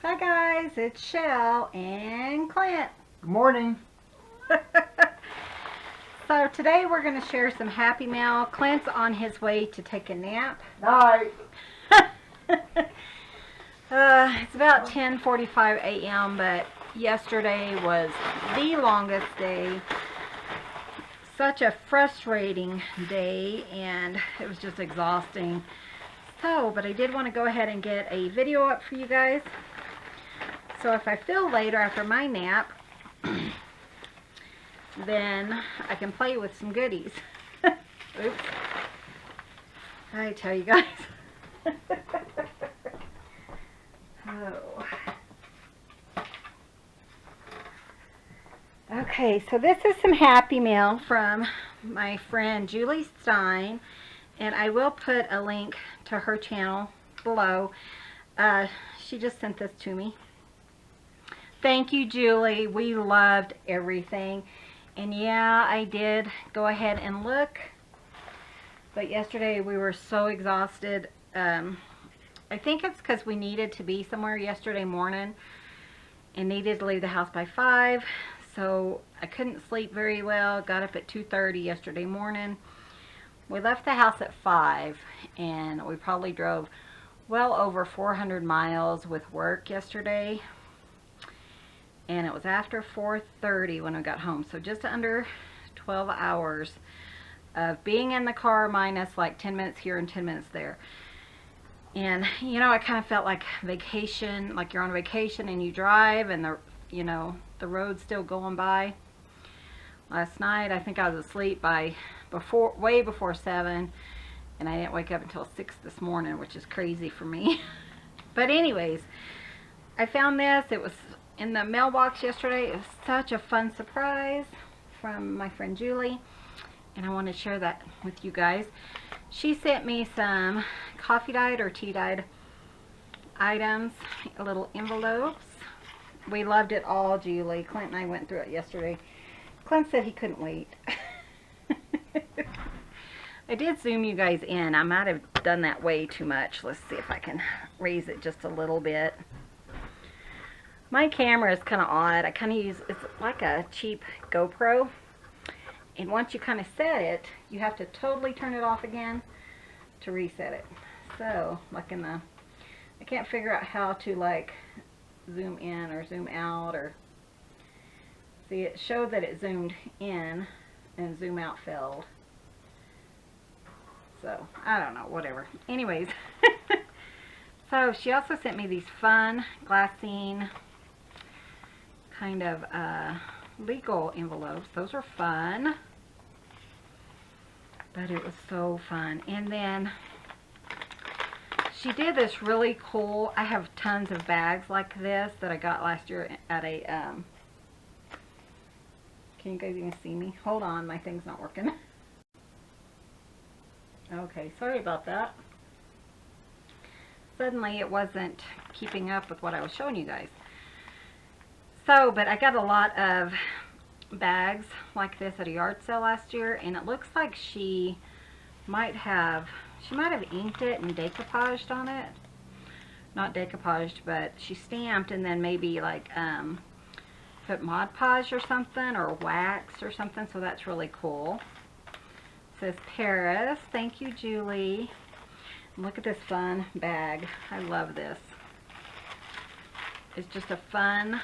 Hi guys, it's Shell and Clint. Good morning. So today we're going to share some Happy Meal. Clint's on his way to take a nap. Night. It's about 10:45 a.m. but yesterday was the longest day. Such a frustrating day, and it was just exhausting. But I did want to go ahead and get a video up for you guys. So if I feel later after my nap, then I can play with some goodies. Oops. I tell you guys. Oh. Okay, so this is some Happy Meal from my friend Julie Stein, and I will put a link to her channel below. She just sent this to me. Thank you, Julie. We loved everything. And yeah, I did go ahead and look. But yesterday we were so exhausted. I think it's because we needed to be somewhere yesterday morning and needed to leave the house by 5. So I couldn't sleep very well. Got up at 2:30 yesterday morning. We left the house at 5 and we probably drove well over 400 miles with work yesterday. And it was after 4:30 when I got home. So just under 12 hours of being in the car minus like 10 minutes here and 10 minutes there. And, you know, I kind of felt like vacation, like you're on vacation and you drive and the road's still going by. Last night, I think I was asleep by way before 7. And I didn't wake up until 6 this morning, which is crazy for me. But anyways, I found this. It was in the mailbox yesterday. It was such a fun surprise from my friend Julie, and I want to share that with you guys. She sent me some coffee dyed or tea dyed items, little envelopes. We loved it all, Julie. Clint and I went through it yesterday. Clint said he couldn't wait. I did zoom you guys in. I might have done that way too much. Let's see if I can raise it just a little bit. My camera is kind of odd. I kind of use, it's like a cheap GoPro. And once you kind of set it, you have to totally turn it off again to reset it. So, like I can't figure out how to like zoom in or zoom out or, see, it showed that it zoomed in and zoom out failed. So, I don't know, whatever. Anyways, so she also sent me these fun glassine kind of legal envelopes. Those are fun, but it was so fun. And then she did this really cool, I have tons of bags like this that I got last year at a can you guys even see me? Hold on, my thing's not working. Okay, sorry about that. Suddenly it wasn't keeping up with what I was showing you guys. So, but I got a lot of bags like this at a yard sale last year, and it looks like she might have inked it and decoupaged on it. Not decoupaged, but she stamped and then maybe like put Mod Podge or something, or wax or something, so that's really cool. It says Paris. Thank you, Julie. And look at this fun bag. I love this. It's just a fun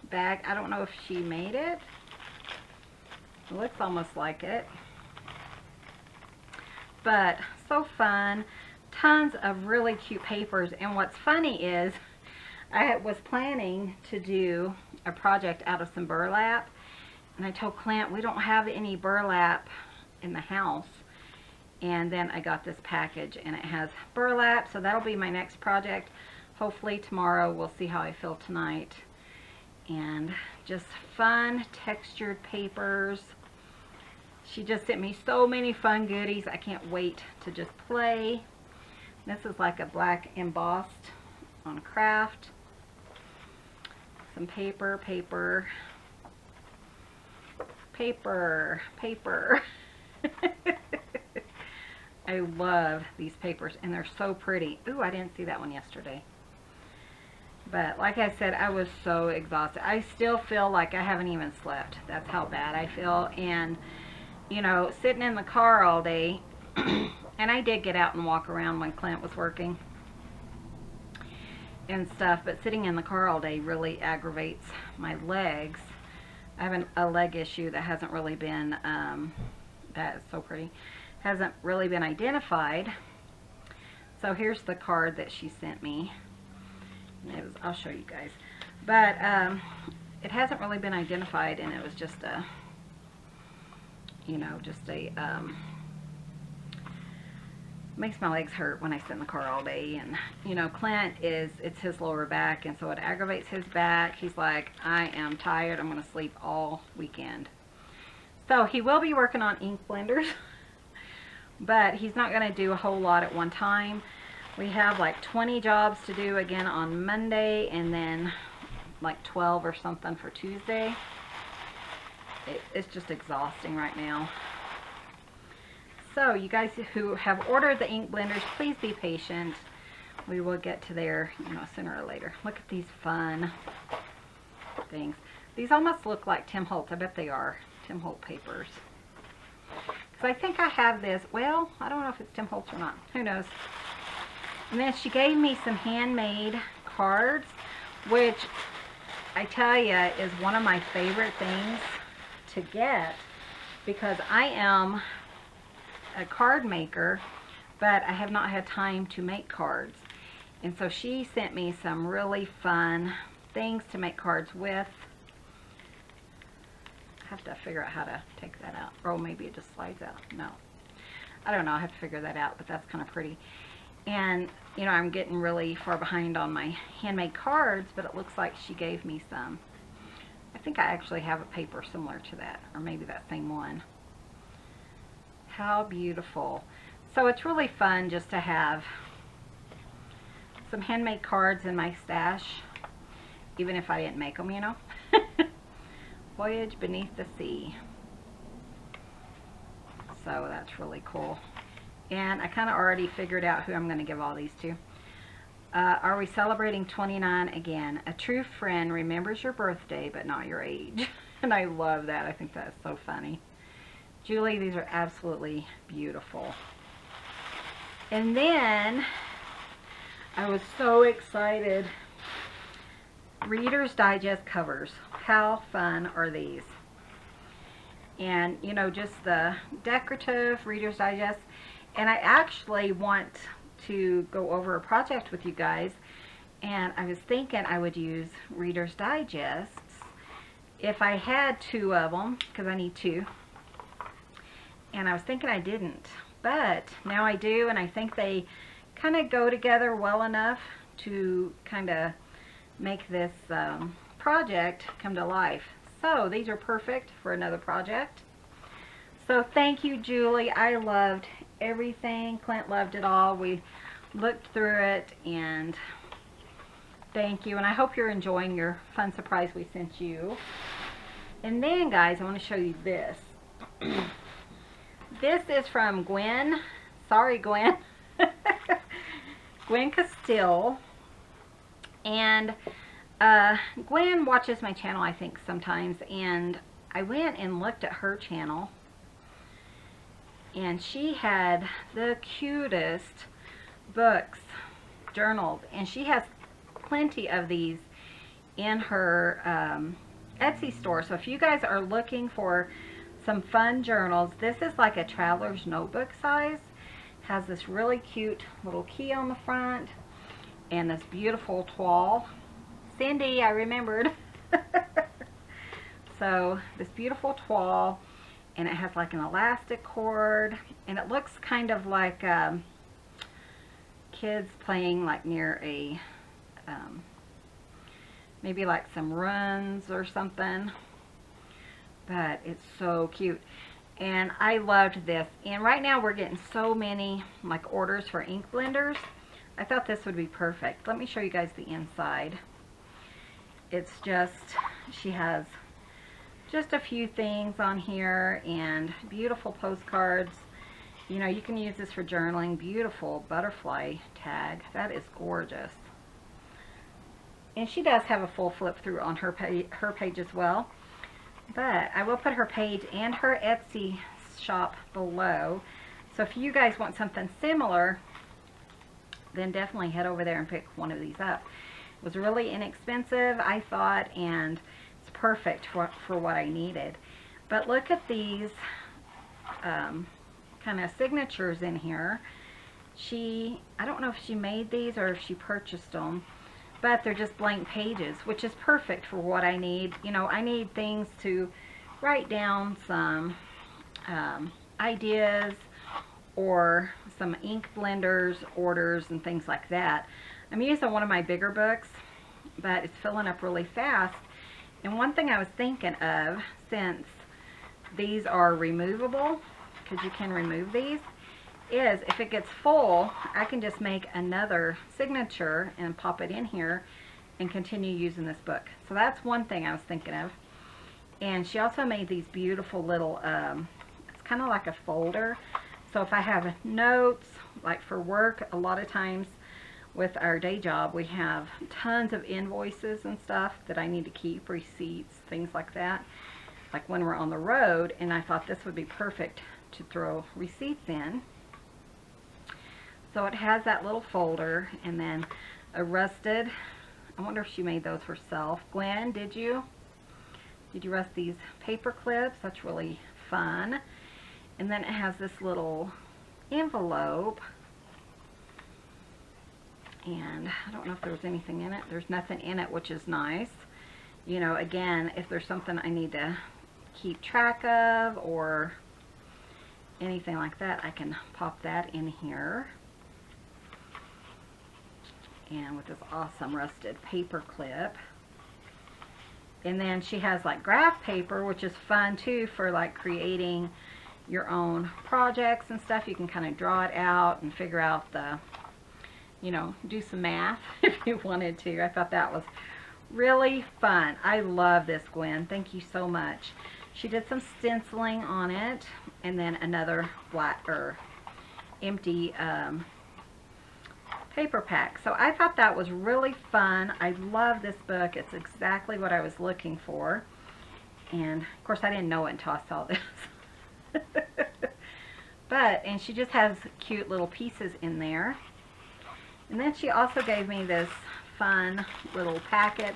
bag. I don't know if she made it. It looks almost like it. But so fun. Tons of really cute papers. And what's funny is I was planning to do a project out of some burlap. And I told Clint we don't have any burlap in the house. And then I got this package and it has burlap. So that'll be my next project. Hopefully tomorrow. We'll see how I feel tonight. And just fun textured papers. She just sent me so many fun goodies. I can't wait to just play. This is like a black embossed on craft. Some paper. I love these papers and they're so pretty. Ooh, I didn't see that one yesterday. But like I said, I was so exhausted. I still feel like I haven't even slept. That's how bad I feel. And, you know, sitting in the car all day, and I did get out and walk around when Clint was working and stuff, but sitting in the car all day really aggravates my legs. I have a leg issue that hasn't really been, that is so pretty, hasn't really been identified. So here's the card that she sent me. It was, I'll show you guys. But it hasn't really been identified, and it was just a, you know, just a, makes my legs hurt when I sit in the car all day. And, you know, Clint it's his lower back, and so it aggravates his back. He's like, I am tired. I'm going to sleep all weekend. So he will be working on ink blenders, but he's not going to do a whole lot at one time. We have like 20 jobs to do again on Monday, and then like 12 or something for Tuesday. It's just exhausting right now. So you guys who have ordered the ink blenders, please be patient. We will get to there, you know, sooner or later. Look at these fun things. These almost look like Tim Holtz. I bet they are Tim Holtz papers. Because I think I have this. Well, I don't know if it's Tim Holtz or not. Who knows? And then she gave me some handmade cards, which I tell you is one of my favorite things to get, because I am a card maker, but I have not had time to make cards. And so she sent me some really fun things to make cards with. I have to figure out how to take that out. Or maybe it just slides out. No. I don't know. I have to figure that out, but that's kind of pretty. And, you know, I'm getting really far behind on my handmade cards, but it looks like she gave me some. I think I actually have a paper similar to that, or maybe that same one. How beautiful. So it's really fun just to have some handmade cards in my stash, even if I didn't make them, you know. Voyage Beneath the Sea. So that's really cool. And I kind of already figured out who I'm going to give all these to. Are we celebrating 29 again? A true friend remembers your birthday, but not your age. And I love that. I think that's so funny. Julie, these are absolutely beautiful. And then, I was so excited. Reader's Digest covers. How fun are these? And, you know, just the decorative Reader's Digest. And I actually want to go over a project with you guys, and I was thinking I would use Reader's Digests if I had 2 of them, because I need 2. And I was thinking I didn't, but now I do, and I think they kind of go together well enough to kind of make this project come to life. So these are perfect for another project. So thank you, Julie. I loved everything. Clint loved it all. We looked through it, and thank you. And I hope you're enjoying your fun surprise we sent you. And then, guys, I want to show you this. This is from Gwen. Sorry, Gwen. Gwen Castile. And Gwen watches my channel, I think, sometimes. And I went and looked at her channel. And she had the cutest books, journals. And she has plenty of these in her Etsy store. So if you guys are looking for some fun journals, this is like a traveler's notebook size. Has this really cute little key on the front and this beautiful toile. Cindy, I remembered. So this beautiful toile, and it has like an elastic cord, and it looks kind of like kids playing like near a maybe like some runs or something. But it's so cute, and I loved this. And right now we're getting so many like orders for ink blenders. I thought this would be perfect. Let me show you guys the inside. It's just, she has just a few things on here and beautiful postcards. You know, you can use this for journaling. Beautiful butterfly tag. That is gorgeous. And she does have a full flip through on her page as well. But I will put her page and her Etsy shop below. So if you guys want something similar, then definitely head over there and pick one of these up. It was really inexpensive, I thought, and it's perfect for what I needed. But look at these kind of signatures in here. I don't know if she made these or if she purchased them, but they're just blank pages, which is perfect for what I need. You know, I need things to write down some ideas or some ink blenders, orders, and things like that. I'm using one of my bigger books, but it's filling up really fast. And one thing I was thinking of, since these are removable, because you can remove these, is if it gets full, I can just make another signature and pop it in here and continue using this book. So that's one thing I was thinking of. And she also made these beautiful little, it's kind of like a folder. So if I have notes, like for work, a lot of times with our day job, we have tons of invoices and stuff that I need to keep, receipts, things like that, like when we're on the road. And I thought this would be perfect to throw receipts in. So it has that little folder, and then a rusted, I wonder if she made those herself. Gwen, did you rust these paper clips? That's really fun. And then it has this little envelope, and I don't know if there was anything in it. There's nothing in it, which is nice. You know, again, if there's something I need to keep track of or anything like that, I can pop that in here. And with this awesome rusted paper clip. And then she has like graph paper, which is fun too for like creating your own projects and stuff. You can kind of draw it out and figure out the, you know, do some math if you wanted to. I thought that was really fun. I love this, Gwen. Thank you so much. She did some stenciling on it, and then another black or empty paper pack. So I thought that was really fun. I love this book. It's exactly what I was looking for. And of course I didn't know it until I saw this. And she just has cute little pieces in there. And then she also gave me this fun little packet.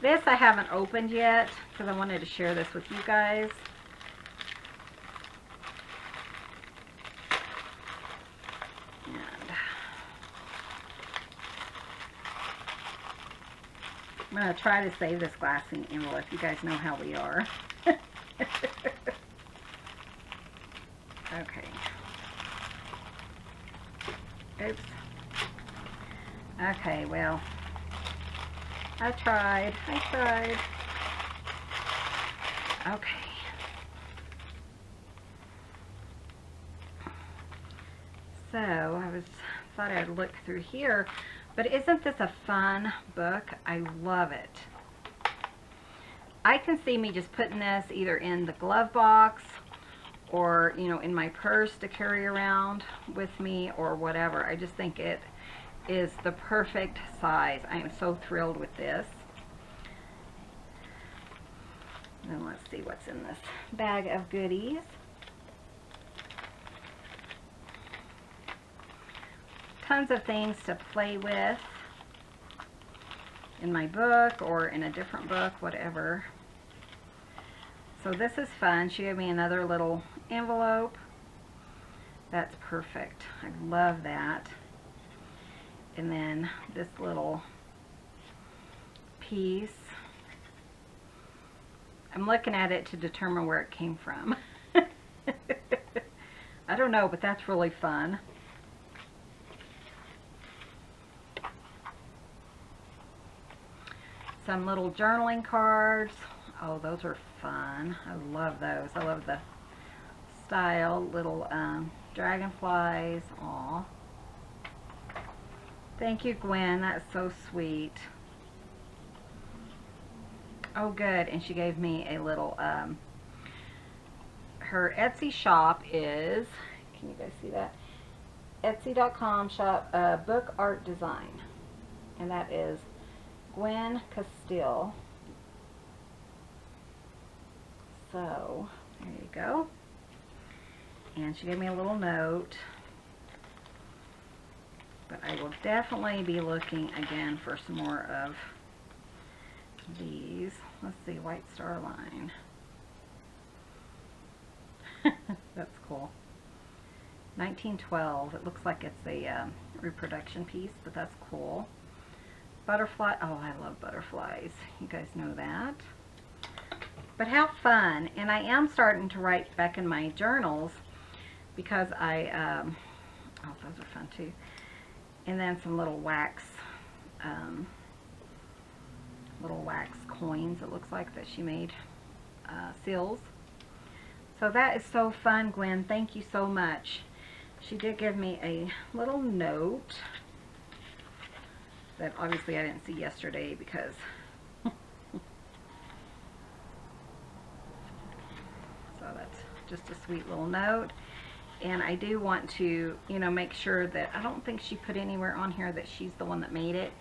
This I haven't opened yet because I wanted to share this with you guys. I'm going to try to save this glassine envelope. You guys know how we are. Okay. Oops. Okay, well, I tried. Okay. So, thought I'd look through here. But isn't this a fun book? I love it. I can see me just putting this either in the glove box or, you know, in my purse to carry around with me or whatever. I just think it is the perfect size. I am so thrilled with this. And let's see what's in this bag of goodies. Tons of things to play with in my book or in a different book, whatever. So this is fun. She gave me another little envelope. That's perfect. I love that. And then this little piece. I'm looking at it to determine where it came from. I don't know, but that's really fun. Some little journaling cards. Oh, those are fun. I love those. I love the style. Little dragonflies. Aw. Thank you, Gwen. That's so sweet. Oh, good. And she gave me a little, her Etsy shop is, can you guys see that? Etsy.com shop, book art design. And that is Gwen Castile. So, there you go. And she gave me a little note. But I will definitely be looking again for some more of these. Let's see, White Star Line. That's cool. 1912. It looks like it's a reproduction piece, but that's cool. Butterfly. Oh, I love butterflies. You guys know that. But how fun. And I am starting to write back in my journals because oh, those are fun too. And then some little wax coins, it looks like, that she made, seals. So that is so fun, Gwen. Thank you so much. She did give me a little note that obviously I didn't see yesterday because so that's just a sweet little note. And I do want to, you know, make sure that, I don't think she put anywhere on here that she's the one that made it,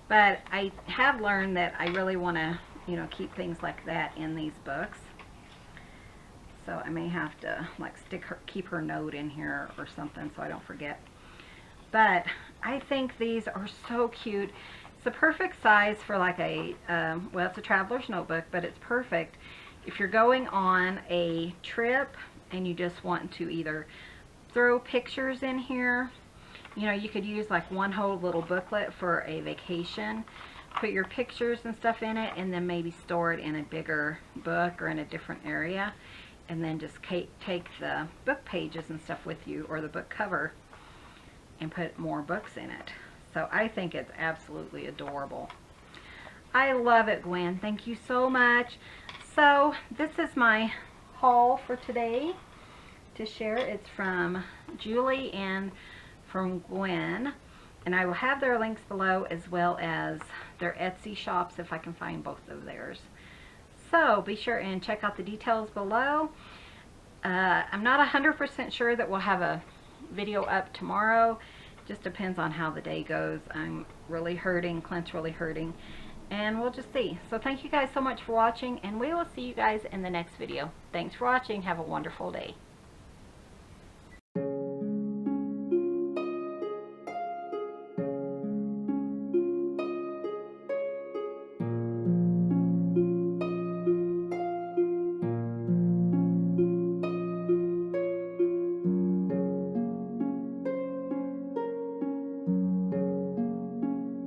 but I have learned that I really want to, you know, keep things like that in these books. So I may have to like keep her note in here or something so I don't forget. But I think these are so cute. It's the perfect size for like a, well, it's a traveler's notebook, but it's perfect if you're going on a trip and you just want to either throw pictures in here. You know, you could use like one whole little booklet for a vacation, put your pictures and stuff in it, and then maybe store it in a bigger book or in a different area, and then just take the book pages and stuff with you, or the book cover, and put more books in it. So I think it's absolutely adorable. I love it, Gwen. Thank you so much. So this is my haul for today to share. It's from Julie and from Gwen, and I will have their links below, as well as their Etsy shops if I can find both of theirs. So be sure and check out the details below. I'm not 100% sure that we'll have a video up tomorrow. Just depends on how the day goes. I'm really hurting, Clint's really hurting, and we'll just see. So thank you guys so much for watching, and we will see you guys in the next video. Thanks for watching. Have a wonderful day.